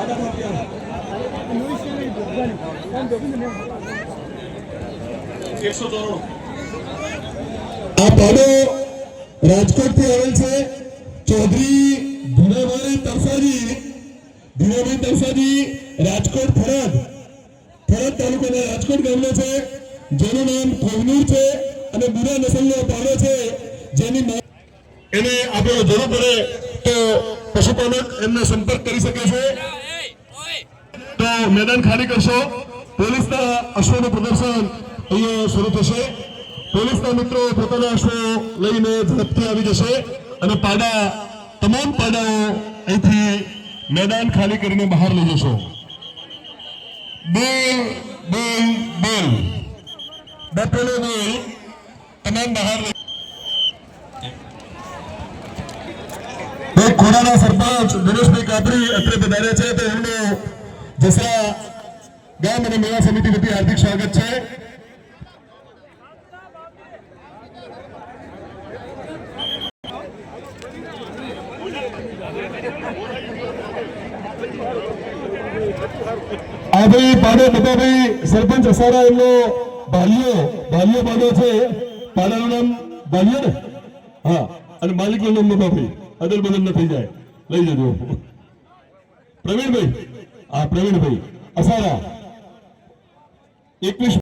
આ પાડો રાજકોટ થી આવેલ છે. ચૌધરી ધીનાભાઈ તરસાજી રાજકોટ થરાદ તાલુકાના રાજકોટ ગામનો છે, જેનું નામ કોવનૂર છે અને બુરા નસલનો પાડો છે, જેની એને આપણે જરૂર પડે તો પશુપાલક એમનો સંપર્ક કરી શકે છે. તો મેદાન ખાલી કરશો. પોલીસના અશ્વનું પ્રદર્શન અહીંયા શરૂ થશે. પોલીસના મિત્રો પોતાના અશ્વો લઈને ઝડપથી આવી જશે અને તમામ પાડાઓ અહીંથી મેદાન ખાલી કરીને બહાર લઈ જશો. બોલ બોલ બોલ બપોરે બોલ તમામ બહાર. ખોડાના સરપંચ દિનેશભાઈ કાપડી અત્રે પધાર્યા છે, તો એમનું જસરા ગામ અને મેળા સમિતિ વતી હાર્દિક સ્વાગત છે. આ ભાઈ પાડો બધાભાઈ સરપંચ અસારા એમનો ભાલ્યો પાડો છે. પાડાનું નામ ભાલ્યો ને, હા, અને માલિકનું નામ બધાભાઈ અદલ બદલ ન થઈ જાય, લઈ જજો. પ્રવીણભાઈ અસારા 21